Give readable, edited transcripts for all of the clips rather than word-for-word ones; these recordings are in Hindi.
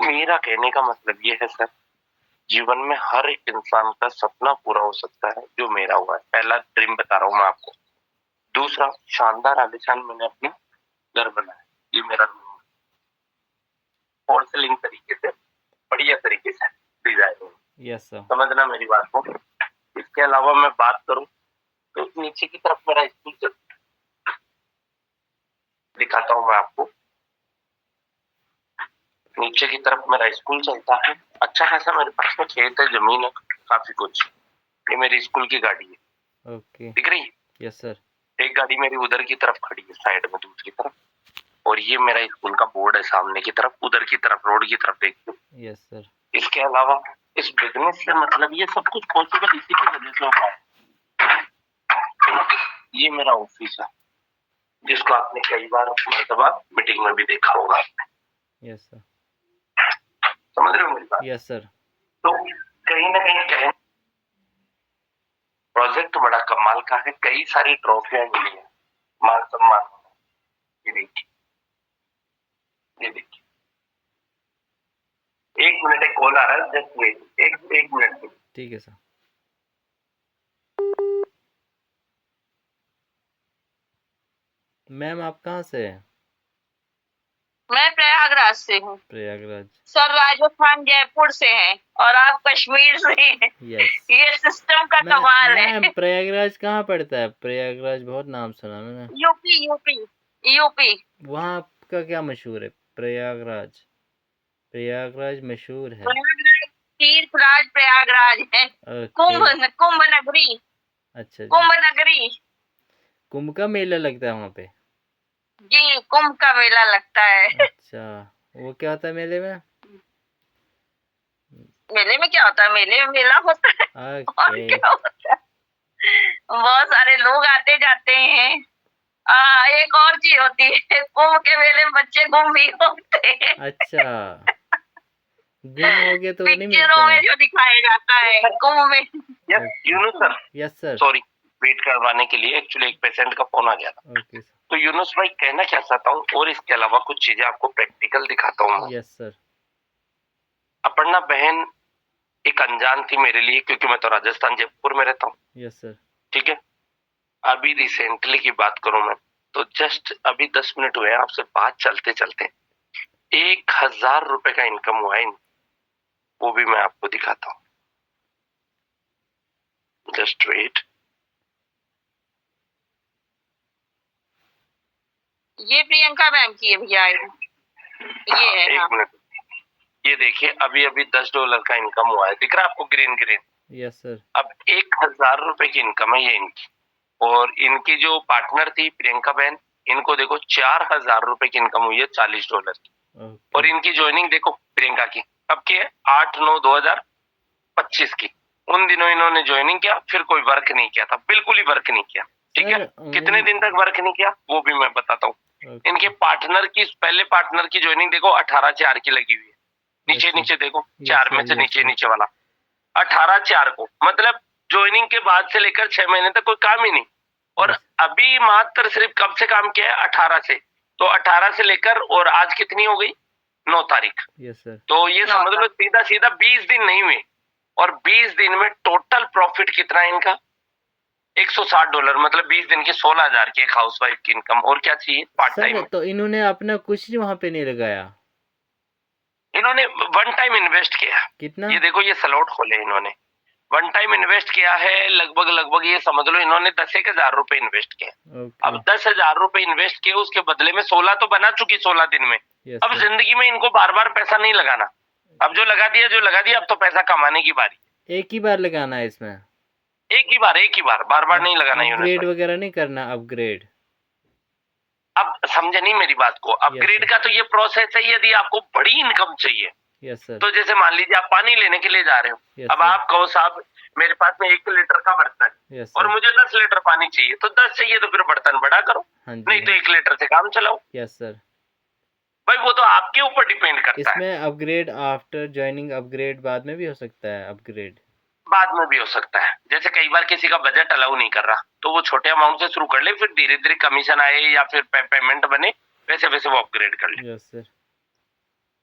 मेरा कहने का मतलब ये है सर, जीवन में हर एक इंसान का सपना पूरा हो सकता है जो मेरा हुआ है। पहला ड्रीम बता रहा हूँ मैं आपको। दूसरा, शानदार आलीशान मैंने अपना घर बनाया, ये मेरा ड्रीम है। पोर्सलिन तरीके से, बढ़िया तरीके से डिजाइन। Yes sir. समझना मेरी बात को। इसके अलावा मैं बात करूं तो नीचे की तरफ मेरा स्कूल चलता है, दिखाता हूँ मैं आपको। नीचे की तरफ मेरा स्कूल चलता है, अच्छा खासा मेरे पास में खेत है, जमीन है, काफी कुछ। ये मेरी स्कूल की गाड़ी है, ओके। दिख रही? Yes sir. एक गाड़ी मेरी उधर की तरफ खड़ी है, साइड में दूसरी तरफ, और ये मेरा स्कूल का बोर्ड है सामने की तरफ, उधर की तरफ रोड की तरफ देखिए। Yes sir. इसके अलावा इस बिजनेस से मतलब ये सब कुछ पॉसिबल इसी की वजह से हो पाया। ये मेरा ऑफिस है, जिसको आपने कई बार मर्तबा मीटिंग में भी देखा होगा। Yes sir. समझ रहे हो मेरी बात? Yes sir. तो कहीं ना कहीं प्रोजेक्ट बड़ा कमाल का है, कई सारी ट्रॉफियां मिली है, मान सम्मान। ये देखिए, ये देखिए। एक मिनट, एक कॉल आ रहा है, जस्ट वेट, एक मिनट। ठीक है सर। मैम आप कहाँ से हैं? मैं प्रयागराज से हूँ प्रयागराज। सर। राजस्थान जयपुर से हैं और आप कश्मीर से हैं। यस। ये सिस्टम का कमाल है। मैम प्रयागराज कहाँ पड़ता है? प्रयागराज बहुत नाम सुना मैंने। UP UP UP. वहाँ का क्या मशहूर है? प्रयागराज, प्रयागराज मशहूर है। प्रयागराज तीर्थराज प्रयागराज है। ओके। कुंभ नगरी। अच्छा जी। कुंभ नगरी। कुंभ का मेला लगता है वहाँ पे? जी, कुंभ का मेला लगता है। अच्छा, वो क्या होता है मेले में? मेले में क्या होता है? मेले में मेला होता है और ओके। क्या होता है? बहुत सारे लोग आते जाते हैं। एक और चीज होती है, कुंभ के मेले में बच्चे गुम भी होते हैं। अच्छा, गुम हो गए तो नहीं मिलते पिक्चरों में हैं? जो दिखाया जाता है कुंभ में। Yes Yunus sir. Yes sir. Sorry, wait करवाने के लिए, एक्चुअली एक पेशेंट का फोन आ गया था। Okay sir. तो यूनुस भाई, कहना क्या चाहता हूँ, और इसके अलावा कुछ चीजें आपको प्रैक्टिकल दिखाता हूँ। Yes sir. अपर्णा बहन एक अनजान थी मेरे लिए, क्योंकि मैं तो राजस्थान जयपुर में रहता हूँ। Yes sir. ठीक है। अभी रिसेंटली की बात करूं मैं, तो जस्ट अभी 10 मिनट हुए हैं आपसे बात चलते चलते, 1,000 रुपए का इनकम हुआ है। वो भी मैं आपको दिखाता हूँ, जस्ट वेट। ये प्रियंका मैम की है भैया, ये है। एक मिनट, ये देखिए, अभी अभी $10 का इनकम हुआ है, दिख रहा है आपको? Green green. Yes sir. अब 1,000 रुपए की इनकम है ये इनकी। और इनकी जो पार्टनर थी प्रियंका बहन, इनको देखो 4,000 रुपए की इनकम हुई है, $40 की। ओके। और इनकी ज्वाइनिंग देखो प्रियंका की, कब की है? 8/9/2025 की। उन दिनों इन्होंने ज्वाइनिंग किया, फिर कोई वर्क नहीं किया था, बिल्कुल ही वर्क नहीं किया। ठीक है। कितने दिन तक वर्क नहीं किया वो भी मैं बताता हूँ। इनके पार्टनर की, पहले पार्टनर की ज्वाइनिंग देखो 18/4 की लगी हुई है। नीचे नीचे देखो, 4 में से नीचे नीचे वाला 18/4 को, मतलब ज्वाइनिंग के बाद से लेकर 6 महीने तक कोई काम ही नहीं। और अभी मात्र सिर्फ कब से काम किया है? 18 से। तो 18 से लेकर और आज कितनी हो गई? 9 तारीख। Yes sir. तो ये समझ लो सीधा सीधा 20 दिन नहीं हुए, और 20 दिन में टोटल प्रॉफिट कितना है इनका? $160, मतलब 20 दिन की 16,000 की एक हाउसवाइफ की इनकम। और क्या चाहिए पार्ट टाइम? तो इन्होंने अपना कुछ वहाँ पे नहीं लगाया? इन्होंने वन टाइम इन्वेस्ट किया। कितना? ये देखो, ये सलौट खोले इन्होंने, वन टाइम इन्वेस्ट किया है, लगभग ये समझ लो इन्होंने 10,000 रुपए इन्वेस्ट किए। अब 10,000 रुपए इन्वेस्ट किए, उसके बदले में 16 तो बना चुकी 16 दिन में। अब जिंदगी में इनको बार बार पैसा नहीं लगाना, अब जो लगा दिया, अब तो पैसा कमाने की बारी। एक ही बार लगाना है इसमें? एक ही बार, बार बार नहीं लगाना। अपग्रेड वगैरह नहीं करना? अपग्रेड अब समझे नहीं मेरी बात को? अपग्रेड का तो ये प्रोसेस है, यदि आपको बड़ी इनकम चाहिए। Yes sir. तो जैसे मान लीजिए आप पानी लेने के लिए जा रहे हो, अब आप कहो साहब मेरे पास में 1 लीटर का बर्तन और मुझे 10 लीटर पानी चाहिए, तो 10 चाहिए तो फिर बर्तन बड़ा करो, नहीं तो 1 लीटर से काम चलाओ। Yes sir. भाई वो तो आपके ऊपर डिपेंड करता है। इसमें अपग्रेड आफ्टर ज्वाइनिंग, अपग्रेड बाद में भी हो सकता है? अपग्रेड बाद में भी हो सकता है, जैसे कई बार किसी का बजट अलाउ नहीं कर रहा, तो वो छोटे अमाउंट से शुरू कर ले, फिर धीरे धीरे कमीशन आए या फिर पेमेंट बने, वैसे वैसे वो अपग्रेड कर ले। Yes sir.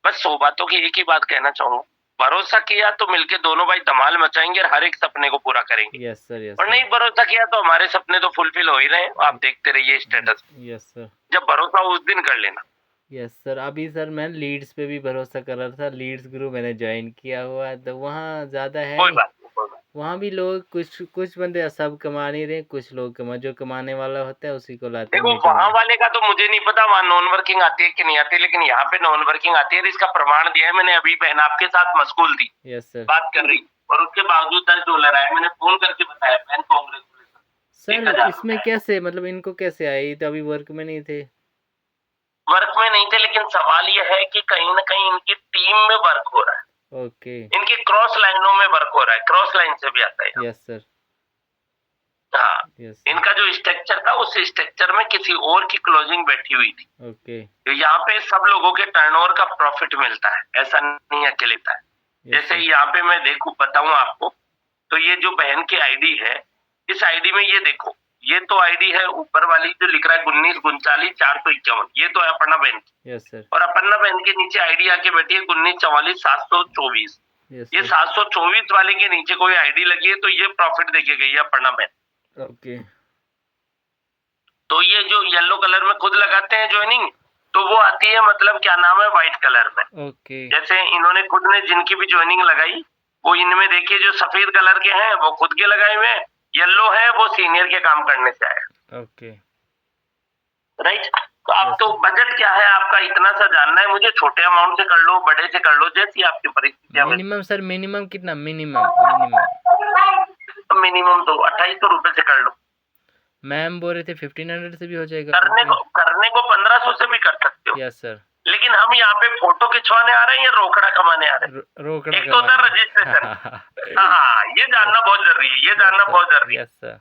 बस 100 बातों की एक ही बात कहना चाहूंगा, भरोसा किया तो मिलके दोनों भाई धमाल मचाएंगे और हर एक सपने को पूरा करेंगे। यस सर, यस और नहीं सर, भरोसा किया तो हमारे सपने तो फुलफिल हो ही रहे हैं, आप देखते रहिए स्टेटस। यस सर, जब भरोसा उस दिन कर लेना। Yes sir. अभी सर मैं लीड्स पे भी भरोसा कर रहा था, लीड्स ग्रुप मैंने ज्वाइन किया हुआ है, तो वहाँ ज़्यादा है कोई नहीं। बात नहीं, कोई बात वहाँ भी लोग कुछ कुछ बंदे सब कमा नहीं रहे, कुछ लोग जो कमाने वाला होता है उसी को लाते हैं देखो मीटिंग वहां में। वाले का तो मुझे नहीं पता वहां नॉन वर्किंग आती है कि नहीं आती, लेकिन यहाँ पे नॉन वर्किंग आती है और इसका प्रमाण दिया है मैंने। अभी बहन आपके साथ मशगूल थी, यस सर। बात कर रही और उसके बावजूद $10 आए, मैंने फोन करके बताया बहन कांग्रेचुलेशन। सर 1000 इसमें कैसे, मतलब इनको कैसे आए, ये तो अभी वर्क में नहीं थे। वर्क में नहीं थे, लेकिन सवाल यह है कि कहीं ना कहीं इनकी टीम में वर्क हो रहा है, ओके, इनकी क्रॉस लाइनों में वर्क हो रहा है, क्रॉस लाइन से भी आता है। यस सर, हाँ, यस सर, इनका जो स्ट्रक्चर था उस स्ट्रक्चर में किसी और की क्लोजिंग बैठी हुई थी। ओके, तो यहाँ पे सब लोगों के टर्नओवर का प्रॉफिट मिलता है, ऐसा नहीं अकेले था। यस जैसे सर, यहाँ पे मैं देखूं बताऊं आपको, तो ये जो बहन की आईडी है, इस आईडी में ये देखो, ये तो आईडी है ऊपर वाली जो लिख रहा है 1939 451, ये तो है अपर्णा बहन की। यस सर, और अपर्णा बहन के नीचे आईडी आके बैठी है 1944 724। यस ये सर, 724 वाले के नीचे कोई आईडी लगी है तो ये प्रॉफिट देके गई है अपर्णा बहन। ओके, तो ये जो येलो कलर में खुद लगाते हैं ज्वाइनिंग, तो वो आती है मतलब क्या नाम है व्हाइट कलर में। ओके, जैसे इन्होंने खुद ने जिनकी भी ज्वाइनिंग लगाई, वो इनमें देखिए जो सफेद कलर के हैं वो खुद के लगाए हुए हैं, येलो है वो सीनियर के काम करने से आया। ओके, राइट, तो आप Yes, तो sir. बजट क्या है आपका इतना सा जानना है मुझे, छोटे अमाउंट से कर लो बड़े से कर लो जैसी आपकी परिस्थितियां। मिनिमम सर, मिनिमम कितना, मिनिमम मिनिमम तो 2800 रुपए से कर लो। मैम बोल रहे थे 1500 से भी हो जाएगा। करने को 1500 से भी कर सकते हो। यस सर, लेकिन हम यहाँ पे फोटो खिंचवाने आ रहे हैं या रोकड़ा कमाने आ रहे हैं? रोकड़ा एक तो होता है रजिस्ट्रेशन। हाँ, ये जानना बहुत जरूरी है, ये जानना बहुत जरूरी है यस सर,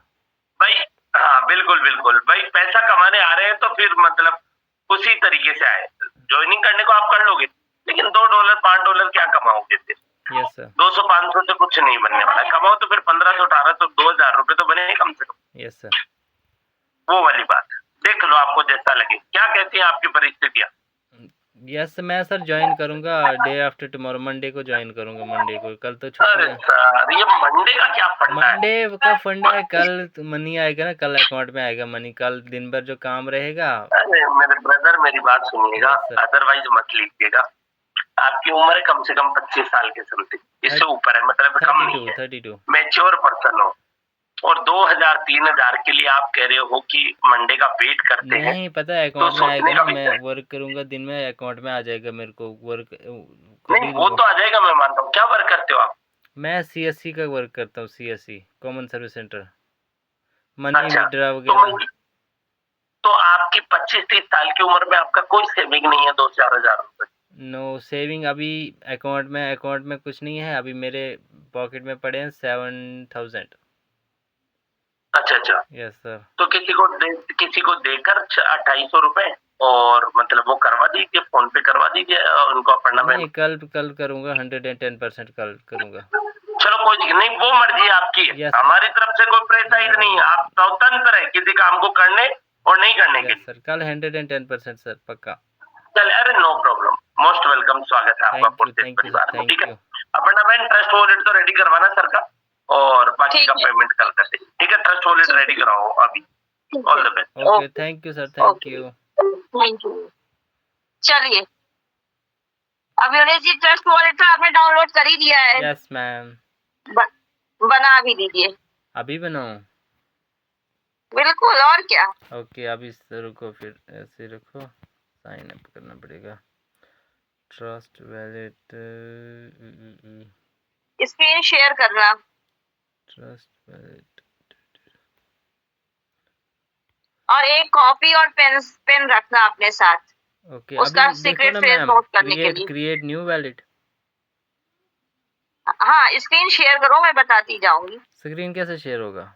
भाई। हाँ बिल्कुल बिल्कुल भाई, पैसा कमाने आ रहे हैं तो फिर मतलब उसी तरीके से आए। ज्वाइनिंग करने को आप कर लोगे, लेकिन $2 $5 क्या कमाओगे फिर? यस सर, 200 500 से कुछ नहीं बनने वाला। कमाओ तो फिर 1500 1800 2000 रुपए तो बने कम से कम। यस सर, वो वाली बात देख लो, आपको जैसा लगे। क्या कहती है आपकी परिस्थितियां? यस मैं सर ज्वाइन करूंगा डे आफ्टर टुमारो, मंडे को ज्वाइन करूंगा, मंडे को। कल तो छुट्टी अरे है। सर ये मंडे का क्या फंडा है? मंडे का फंडा है, कल मनी आएगा ना, कल अकाउंट में आएगा मनी, कल दिन भर जो काम रहेगा। अरे मेरे ब्रदर मेरी बात सुनिएगा, Yes, sir. अदरवाइज मत लीजिएगा। आपकी उम्र है कम से कम 25 साल के समथिंग, इससे ऊपर है, मतलब कम नहीं है। 32 मैच्योर पर्सन हो और 2000 3000 के लिए आप कह रहे हो कि मंडे का वेट करते हैं। नहीं पता है अकाउंट में सोचने आएगा का ना, भी मैं है। वर्क करूंगा दिन में, अकाउंट में आ जाएगा मेरे को वर्क। नहीं वो तो आ जाएगा, मैं मानता हूँ। क्या वर्क करते हो आप? मैं सीएससी का वर्क करता हूँ, CSC common service centre, money अच्छा, विड्रा वगैरह। तो आपकी 25-30 साल की उम्र में आपका कोई सेविंग नहीं है 2-4 हजार रुपए? नो सेविंग अभी अकाउंट में कुछ नहीं है अभी, मेरे पॉकेट में पड़े हैं 7000। अच्छा अच्छा, यस सर, तो किसी को देकर 2800 रुपए और मतलब वो करवा दीजिए, फोन पे करवा दीजिए और उनको अपना। नहीं कल करूँगा, 110% कल करूँगा। चलो कोई दिक्कत नहीं, वो मर्जी आपकी है। Yes, sir. हमारी तरफ से कोई प्रेसाइज नहीं है, आप स्वतंत्र है किसी काम को करने और नहीं करने के यस लिए। सर, कल 110% सर पक्का। चल अरे नो प्रॉब्लम, मोस्ट वेलकम, स्वागत है आपका पुरस्कार परिवार में। ठीक है, अपना बहन ट्रस्ट वॉलेट तो रेडी करवाना सर का, और बाकी का पेमेंट कल कर देंगे। ठीक है, ट्रस्ट वॉलेट रेडी कराओ अभी। All the best. Okay, thank you sir, thank you. Thank you. चलिए, अभी जी ट्रस्ट वॉलेट तो आपने डाउनलोड कर ही दिया है। यस मैम, बना भी दीजिए। अभी बनाऊं? बिल्कुल, और क्या। ओके, अभी रुको, फिर ऐसे रखो, साइन अप करना पड़ेगा। ट्रस्ट वैलेट, स्क्रीन शेयर करना। ट्रस्ट वैलेट, और एक कॉपी और पेन रखना अपने साथ। ओके उसका अभी देखो सीक्रेट ना फ्रेज मैम, नोट करने के लिए। Create new wallet. हाँ, स्क्रीन शेयर करो, मैं बताती जाऊंगी। स्क्रीन कैसे शेयर होगा?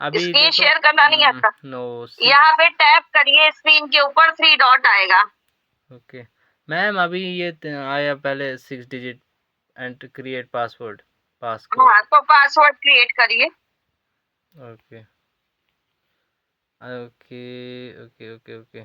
अभी स्क्रीन शेयर करना नहीं आता? नो। यहाँ पे टैप करिए, स्क्रीन के ऊपर 3 डॉट आएगा। ओके मैम, अभी ये आया पहले 6 digit and create password passcode. हाँ, तो पासवर्ड क्रिएट करिए। Okay okay okay okay okay.